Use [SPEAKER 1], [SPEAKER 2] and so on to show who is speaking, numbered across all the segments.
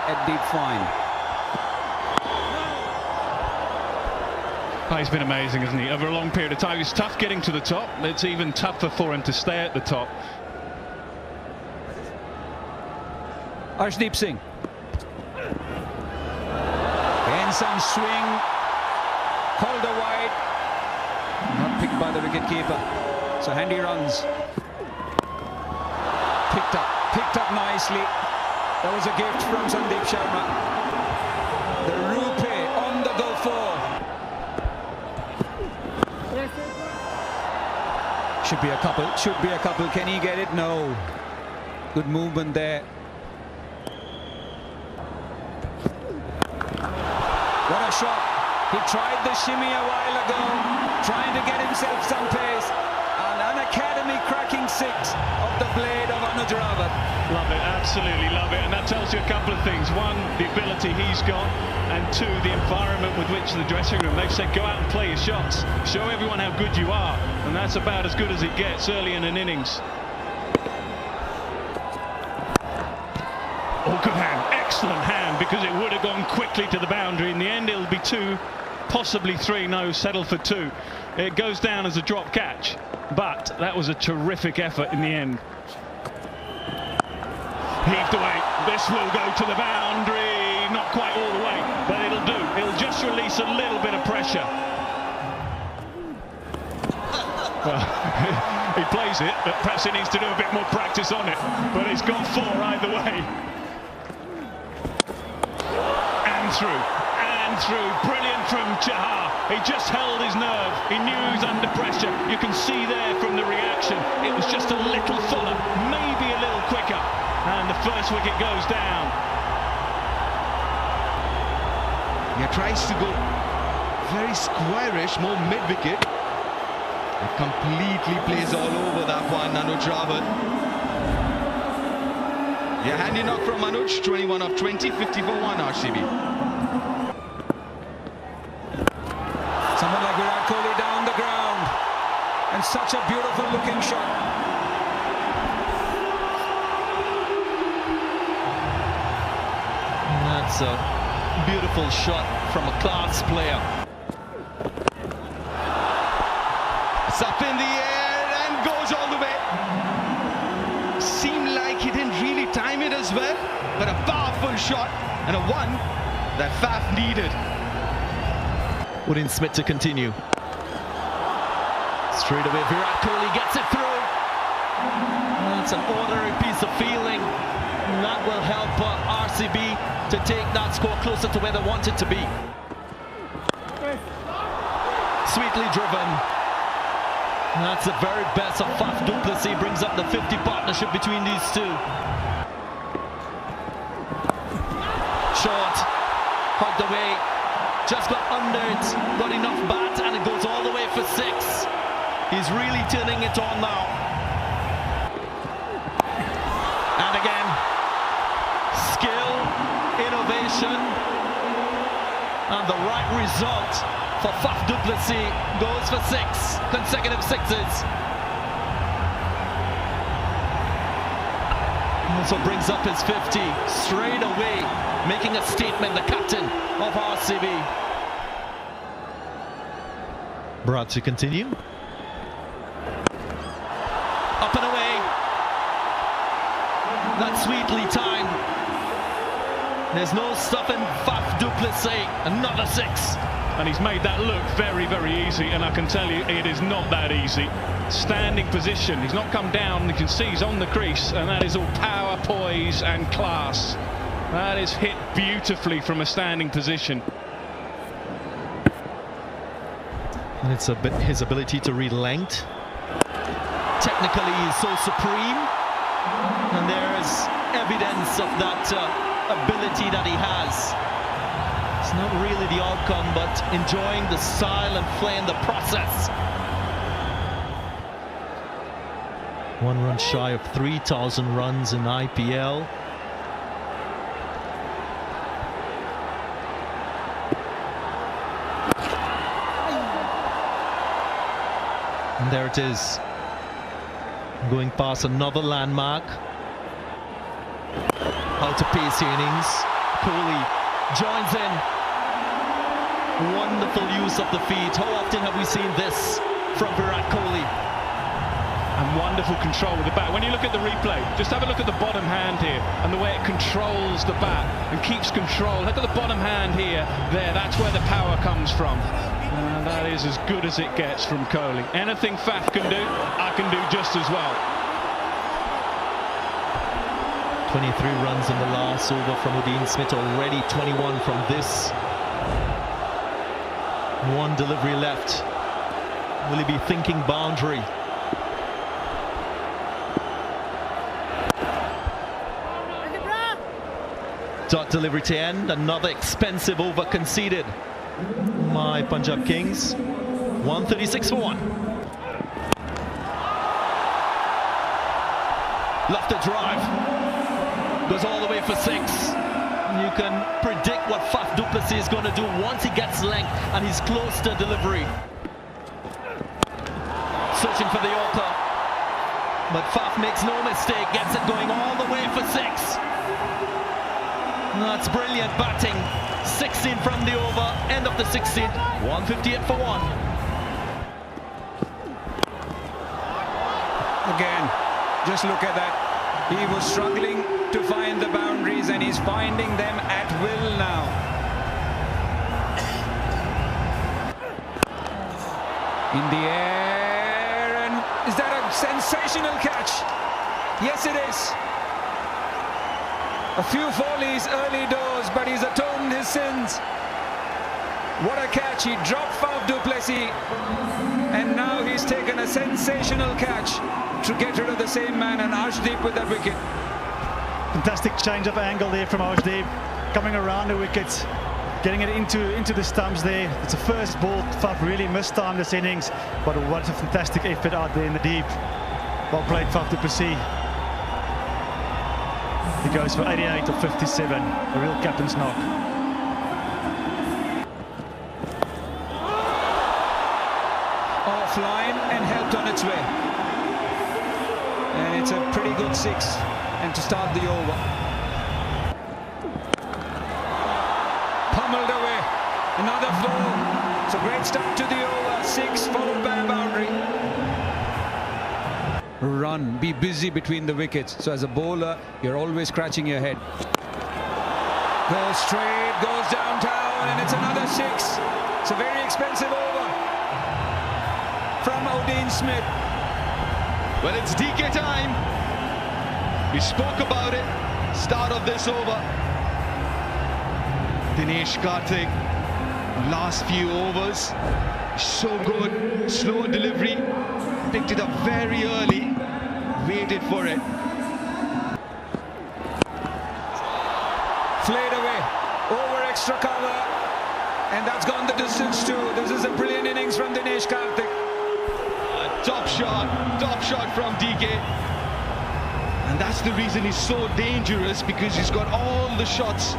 [SPEAKER 1] at deep fine.
[SPEAKER 2] Oh, he's been amazing, hasn't he? Over a long period of time. It's tough getting to the top. It's even tougher for him to stay at the top.
[SPEAKER 1] Arshdeep Singh. And some swing. Called a wide. Not picked by the wicketkeeper. So handy runs. Picked up nicely. That was a gift from Sandeep Sharma. The Rupee on the go for. Should be a couple. Can he get it? No. Good movement there. What a shot. He tried the shimmy a while ago, trying to get himself some pace. An academy cracking six of the blade of Anuj Rawat.
[SPEAKER 2] Love it, absolutely love it. And that tells you a couple of things. One, the ability he's got, and two, the environment with which the dressing room, they've said go out and play your shots. Show everyone how good you are. And that's about as good as it gets early in an innings. Oh, good hand, excellent hand, because it would have gone quickly to the boundary. In the end, it'll be 2, possibly 3, no, settle for 2. It goes down as a drop catch, but that was a terrific effort in the end. Heaved away, this will go to the boundary, not quite all the way, but it'll do. It'll just release a little bit of pressure. Well, he plays it, but perhaps he needs to do a bit more practice on it, but he's got 4 either way. And through, brilliant from Chahar. He just held his nerve. He knew he was under pressure. You can see there from the reaction, it was just a little fuller, maybe a little quicker, and the first wicket goes down.
[SPEAKER 3] He tries to go very squarish, more mid-wicket. It completely plays all over that one, Anuj Rawat. Yeah, handy knock from Anuj, 21 of 20, 50 for 1 RCB.
[SPEAKER 1] Someone like Virat Kohli down the ground. And such a beautiful looking shot.
[SPEAKER 4] That's a beautiful shot from a class player.
[SPEAKER 3] It's up in the air and goes all the way. Seemed like he didn't really time it as well, but a powerful shot and a 1 that FAF needed.
[SPEAKER 4] Wooden Smith to continue. Straight away, Virat Kohli gets it through. It's an ordinary piece of feeling. That will help RCB to take that score closer to where they want it to be. Sweetly driven. That's the very best of FAF du Plessis. Brings up the 50 partnership between these two. Short, hugged away, just got under it, got enough bat, and it goes all the way for 6. He's really turning it on now. And again, skill, innovation, and the right result for FAF du Plessis. Goes for 6 consecutive sixes. Also brings up his 50 straight away, making a statement, the captain of RCB. Brad to continue. Up and away. That's sweetly timed. There's no stopping FAF du Plessis. Another 6.
[SPEAKER 2] And he's made that look very, very easy, and I can tell you it is not that easy. Standing position, he's not come down, you can see he's on the crease, and that is all power, poise and class. That is hit beautifully from a standing position.
[SPEAKER 4] And it's a bit his ability to read length. Technically he's so supreme, and there is evidence of that ability that he has. It's not really the outcome, but enjoying the style and playing the process. 1 run shy of 3,000 runs in IPL. And there it is, going past another landmark. How to pace the innings. Kohli joins in. Wonderful use of the feet. How often have we seen this from Virat Kohli?
[SPEAKER 2] And wonderful control with the bat. When you look at the replay, just have a look at the bottom hand here and the way it controls the bat and keeps control. Look at the bottom hand here, there, that's where the power comes from. And that is as good as it gets from Kohli. Anything FAF can do, I can do just as well.
[SPEAKER 4] 23 runs in the last over from Udean Smith, already 21 from this. One delivery left. Will he be thinking boundary? Dot delivery to end, another expensive over conceded. My Punjab Kings, 136 for 1. Lofted drive, goes all the way for 6. You can predict what Faf du Plessis is going to do once he gets length and he's close to delivery. Searching for the Yorker, but Faf makes no mistake, gets it going all the way for 6. That's brilliant batting. 16 from the over, end of the 16th, 158 for 1.
[SPEAKER 1] Again, just look at that. He was struggling to find the boundaries and he's finding them at will now. In the air, and is that a sensational catch? Yes, it is. A few follies early doors, but he's atoned his sins. What a catch. He dropped Faf du Plessis and now he's taken a sensational catch to get rid of the same man, and Arshdeep with that wicket.
[SPEAKER 5] Fantastic change of angle there from Arshdeep, coming around the wickets, getting it into the stumps there. It's the first ball Faf really missed time this innings, but what a fantastic effort out there in the deep. Well played, Faf du Plessis. He goes for 88 of 57, a real captain's knock.
[SPEAKER 1] Offline and helped on its way. And it's a pretty good 6 and to start the over. Pummeled away, another 4. It's a great start to the over, 6 followed by a boundary. Run, be busy between the wickets. So as a bowler, you're always scratching your head. Goes straight, goes downtown, and it's another 6. It's a very expensive over from Udean Smith.
[SPEAKER 3] Well, it's DK time. We spoke about it. Start of this over. Dinesh Karthik, last few overs, so good. Slow delivery. Picked it up very early. Waited for it.
[SPEAKER 1] Flayed away. Over extra cover. And that's gone the distance too. This is a brilliant innings from Dinesh Karthik.
[SPEAKER 3] Top shot from DK. And that's the reason he's so dangerous, because he's got all the shots.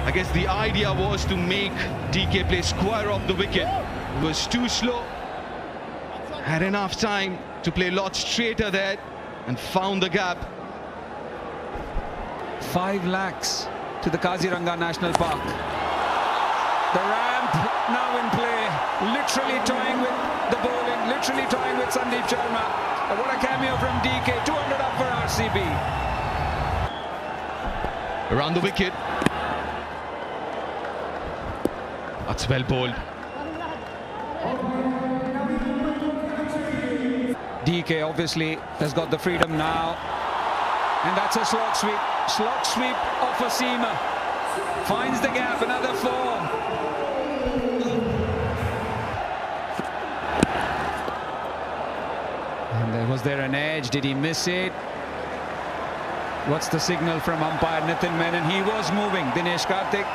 [SPEAKER 3] I guess the idea was to make DK play square off the wicket. It was too slow. Had enough time to play a lot straighter there and found the gap.
[SPEAKER 1] 5 lakhs to the Kaziranga National Park. The ramp now in play, literally toying with the bowling, literally toying with Sandeep Sharma. And what a cameo from DK, 200 up for RCB.
[SPEAKER 3] Around the wicket. That's well bowled.
[SPEAKER 1] DK obviously has got the freedom now. And that's a slog sweep. Slog sweep off a seamer. Finds the gap, another 4. And was there an edge? Did he miss it? What's the signal from umpire Nitin Menon? He was moving, Dinesh Karthik.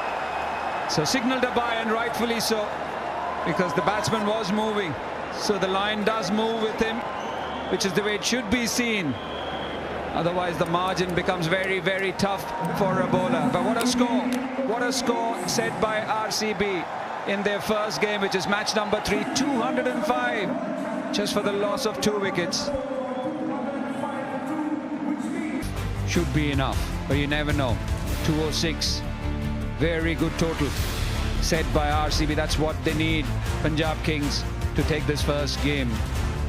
[SPEAKER 1] So signaled a bye, and rightfully so, because the batsman was moving. So the line does move with him, which is the way it should be seen. Otherwise the margin becomes very, very tough for a bowler. But what a score. What a score set by RCB in their first game, which is match number 3, 205, just for the loss of 2 wickets. should be enough, but you never know. 206, very good total set by RCB. That's what they need, Punjab Kings, to take this first game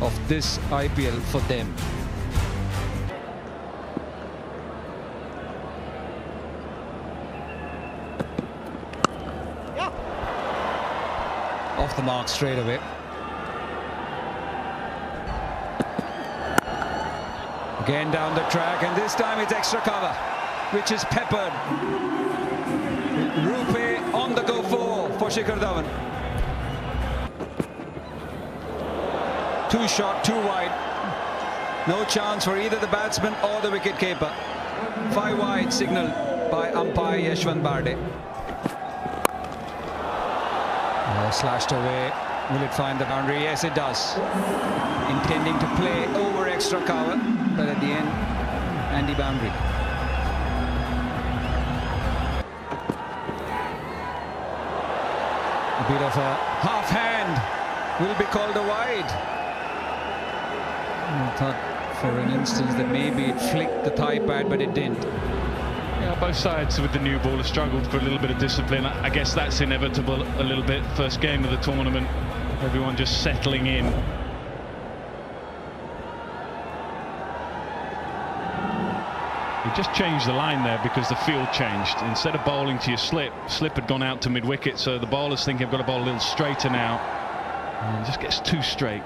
[SPEAKER 1] of this IPL for them. Off the mark straight away. Again down the track, and this time it's extra cover, which is peppered. Rupe on the go for Shikhar Dhawan. Two shot, too wide. No chance for either the batsman or the wicket-keeper. 5 wide signal by umpire Yashwant Barde. Slashed away. Will it find the boundary? Yes, it does. Intending to play over extra cover, but at the end, Andy boundary. A bit of a half hand will be called a wide. I thought for an instance that maybe it flicked the thigh pad, but it didn't.
[SPEAKER 2] Yeah, both sides with the new ball have struggled for a little bit of discipline. I guess that's inevitable a little bit. First game of the tournament, everyone just settling in. You just changed the line there because the field changed. Instead of bowling to your slip had gone out to mid-wicket, so the bowler's thinking I've got to bowl a little straighter now. And it just gets too straight.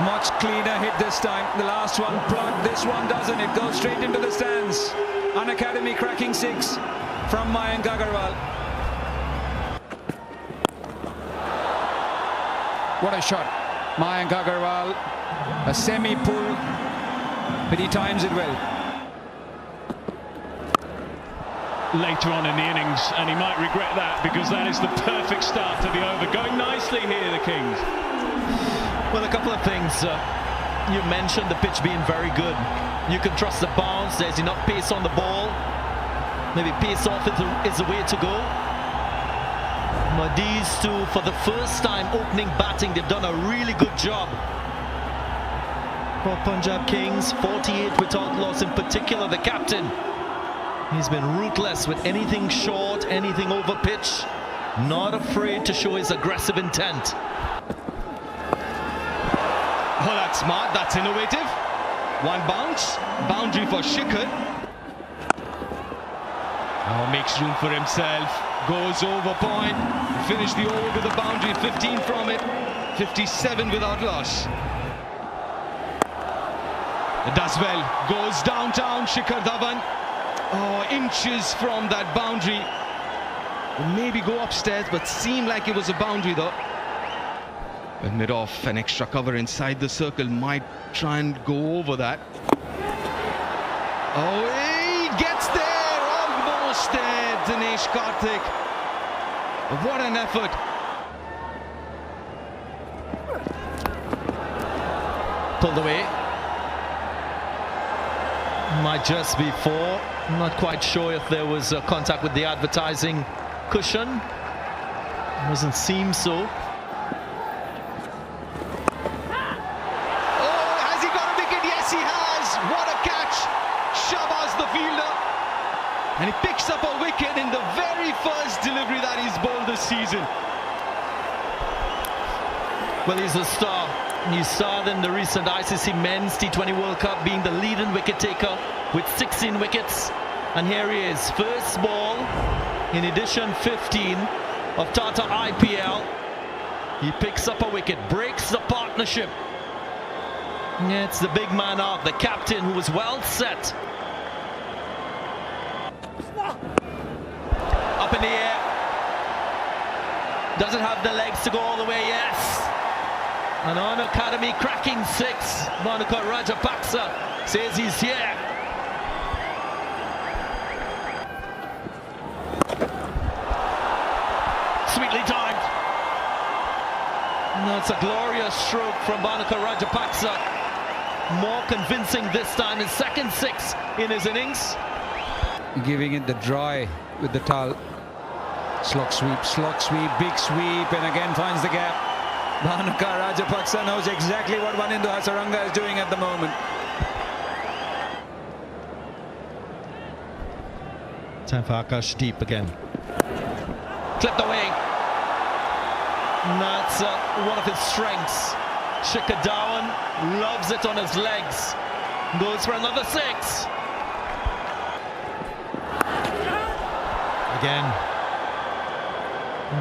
[SPEAKER 1] Much cleaner hit this time. The last one plugged, this one doesn't. It goes straight into the stands. An academy cracking 6 from Mayank Agarwal. What a shot. Mayank Agarwal, a semi-pull, but he times it well.
[SPEAKER 2] Later on in the innings, and he might regret that because that is the perfect start to the over. Going nicely here, the Kings.
[SPEAKER 4] Well, a couple of things. You mentioned the pitch being very good. You can trust the bounce. There's enough pace on the ball. Maybe pace off is the way to go. But these two, for the first time opening batting, they've done a really good job. For Punjab Kings, 48 without loss, in particular the captain. He's been ruthless with anything short, anything over pitch. Not afraid to show his aggressive intent.
[SPEAKER 3] Oh, that's smart, that's innovative. One bounce, boundary for Shikhar. Oh, makes room for himself, goes over point, finish the over with a boundary, 15 from it, 57 without loss. It does well, goes downtown, Shikhar Dhawan. Oh, inches from that boundary. Maybe go upstairs, but seemed like it was a boundary though. But mid-off, an extra cover inside the circle, might try and go over that. Oh, he gets there, almost there, Dinesh Karthik. What an effort.
[SPEAKER 4] Pulled away. Might just be 4. I'm not quite sure if there was contact with the advertising cushion. Doesn't seem so.
[SPEAKER 3] And he picks up a wicket in the very first delivery that he's bowled this season.
[SPEAKER 4] Well, he's a star. You saw in the recent ICC Men's T20 World Cup being the leading wicket taker with 16 wickets. And here he is, first ball in edition 15 of TATAIPL. He picks up a wicket, breaks the partnership. Yeah, it's the big man out, the captain, who was well set. Up in the air, doesn't have the legs to go all the way. Yes, and on academy cracking 6. Monica Rajapaksa says he's here. Sweetly timed. No, it's a glorious stroke from Monica Rajapaksa. More convincing this time, his second 6 in his innings.
[SPEAKER 1] Giving it the dry with the towel. Slog sweep, big sweep, and again finds the gap. Bhanuka Rajapaksa knows exactly what Vanindu Hasaranga is doing at the moment.
[SPEAKER 4] Time for Akash deep again.
[SPEAKER 3] Clipped away.
[SPEAKER 4] And that's one of his strengths. Shikhar Dhawan loves it on his legs. Goes for another 6. Again,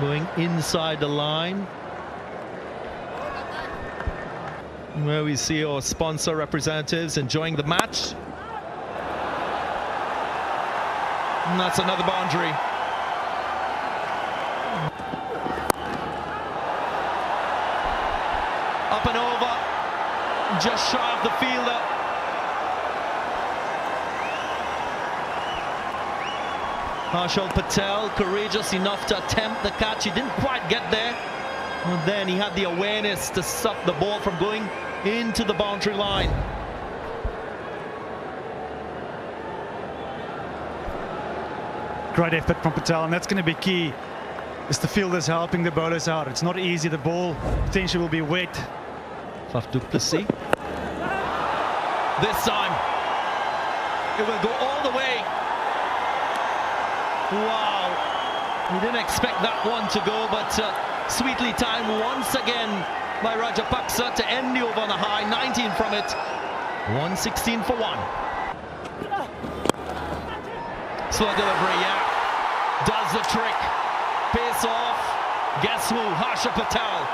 [SPEAKER 4] going inside the line, where we see our sponsor representatives enjoying the match. And that's another boundary. Up and over, just shy of the fielder. Harshal Patel, courageous enough to attempt the catch. He didn't quite get there. And then he had the awareness to stop the ball from going into the boundary line.
[SPEAKER 5] Great effort from Patel, and that's going to be key. It's the fielders helping the bowlers out. It's not easy. The ball potentially will be wet.
[SPEAKER 4] Faf du Plessis.
[SPEAKER 3] This time, it will go all the way. Wow, we didn't expect that one to go, but sweetly timed once again by Rajapaksa to end the over on a high. 19 from it, 116 for 1. Slow delivery, yeah, does the trick. Pace off, guess who? Harsha Patel.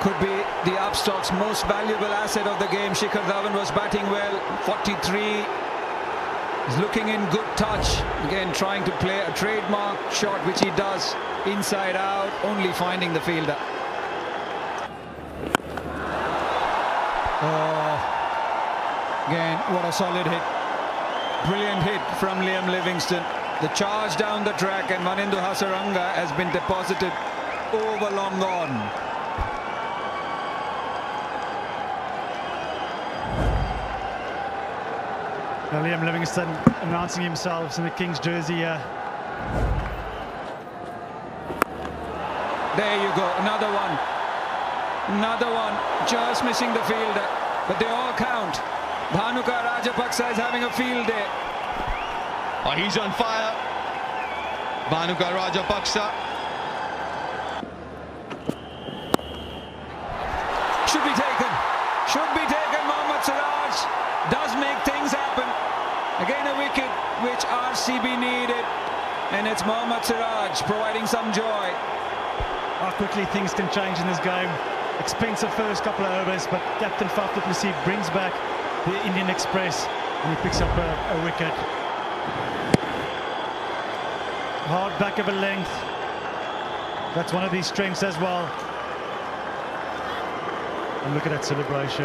[SPEAKER 1] Could be the upstock's most valuable asset of the game. Shikhar Dhawan was batting well, 43. He's looking in good touch. Again, trying to play a trademark shot, which he does inside out, only finding the fielder. Oh, again, what a solid hit. Brilliant hit from Liam Livingstone. The charge down the track, and Vanindu Hasaranga has been deposited over long gone.
[SPEAKER 5] Now Liam Livingstone announcing himself in the Kings jersey here.
[SPEAKER 1] There you go, another one. Another one, just missing the fielder. But they all count. Bhanuka Rajapaksa is having a field day.
[SPEAKER 3] Oh, he's on fire. Bhanuka Rajapaksa.
[SPEAKER 1] Should be taken. Should be taken. Mohammad Siraj does make things happen. Again, a wicket which RCB needed. And it's Mohammad Siraj providing some joy.
[SPEAKER 5] How quickly things can change in this game. Expensive first couple of overs, but Captain Faf du Plessis brings back the Indian Express and he picks up a wicket. Hard back of a length. That's one of these strengths as well. And look at that celebration.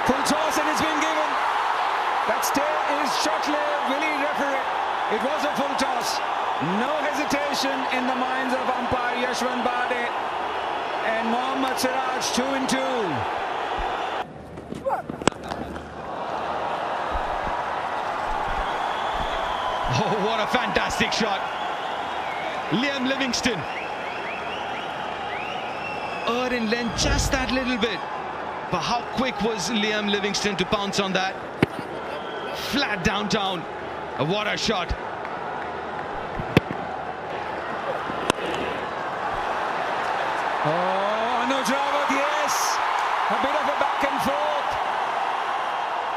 [SPEAKER 1] Full toss and it's been given. That stay is short-lived. Will he referee it? It was a full toss. No hesitation in the minds of umpire Yashwant Bade. And Mohammad Siraj 2 and 2.
[SPEAKER 3] Oh, what a fantastic shot. Liam Livingstone. In length just that little bit. But how quick was Liam Livingstone to pounce on that? Flat downtown. What a shot.
[SPEAKER 1] Oh, Anuj Rawat, yes. A bit of a back and forth.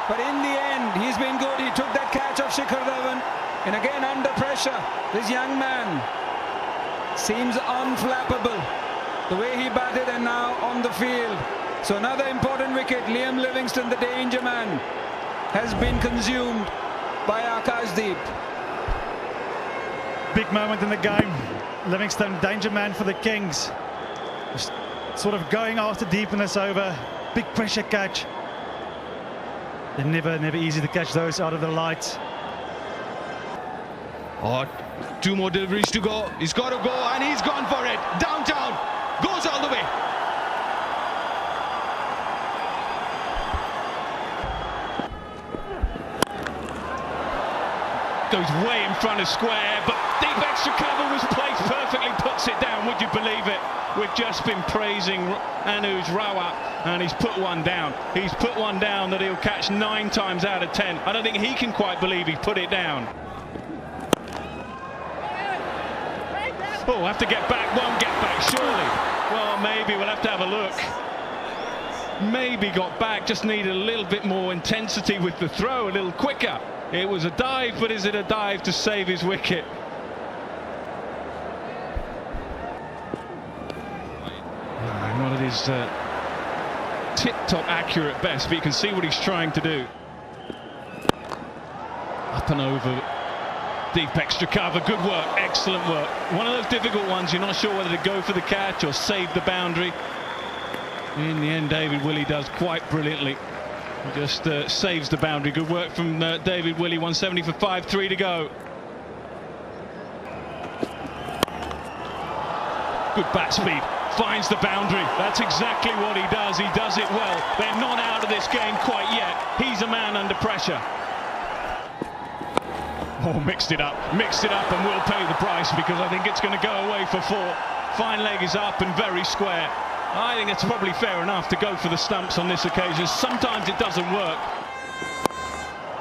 [SPEAKER 1] But in the end, he's been good. He took that catch of Shikhar Dhawan. And again, under pressure, this young man seems unflappable. The way he batted and now on the field. So another important wicket. Liam Livingstone, the danger man, has been consumed by Akashdeep.
[SPEAKER 5] Big moment in the game. Livingstone, danger man for the Kings. Just sort of going after deep in this over. Big pressure catch. They're never easy to catch those out of the lights.
[SPEAKER 3] Oh, 2 more deliveries to go. He's got to go and he's gone for it. Downtown. Goes all the way.
[SPEAKER 2] goes way in front of square, but deep extra cover was placed perfectly, puts it down. Would you believe it? We've just been praising Anuj Rawat, and he's put one down. He's put one down that he'll catch 9 times out of 10. I don't think he can quite believe he put it down. Oh, have to get back, won't get back, surely. Well, maybe we'll have to have a look. Maybe got back, just needed a little bit more intensity with the throw, a little quicker. It was a dive, but is it a dive to save his wicket? Not at his tip-top accurate best, but you can see what he's trying to do. Up and over, deep extra cover, good work, excellent work. One of those difficult ones, you're not sure whether to go for the catch or save the boundary. In the end, David Willey does quite brilliantly. He just saves the boundary. Good work from David Willey, 170 for 5, 3 to go. Good bat speed. Finds the boundary. That's exactly what he does. He does it well. They're not out of this game quite yet. He's a man under pressure. Oh, mixed it up and will pay the price, because I think it's going to go away for 4. Fine leg is up and very square. I think it's probably fair enough to go for the stumps on this occasion. Sometimes it doesn't work.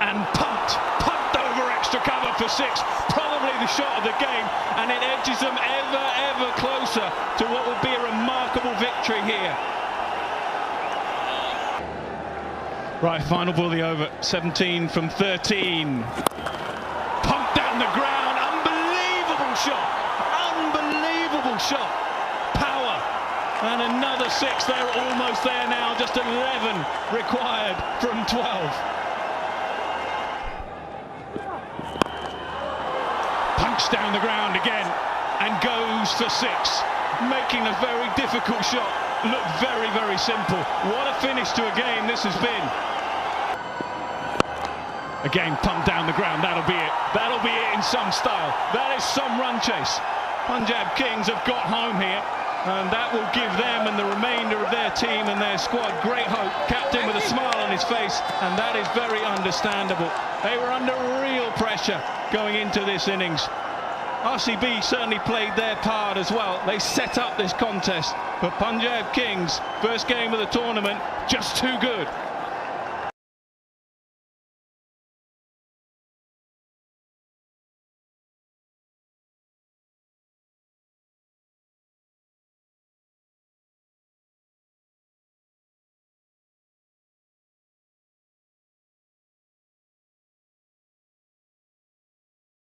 [SPEAKER 2] And pumped over extra cover for 6. Probably the shot of the game, and it edges them ever closer to what would be a remarkable victory here. Right, final ball of the over, 17 from 13. Pumped down the ground, unbelievable shot, unbelievable shot. Power, and another 6. They're almost there now, just 11 required from 12. Punch down the ground again and goes for 6, making a very difficult shot look very simple. What a finish to a game this has been. Again, pumped down the ground. That'll be it. That'll be it in some style. That is some run chase. Punjab Kings have got home here, and that will give them and the remainder of their team and their squad great hope. Captain with a smile on his face, and that is very understandable. They were under real pressure going into this innings. RCB certainly played their part as well. They set up this contest, but Punjab Kings, first game of the tournament, just too good.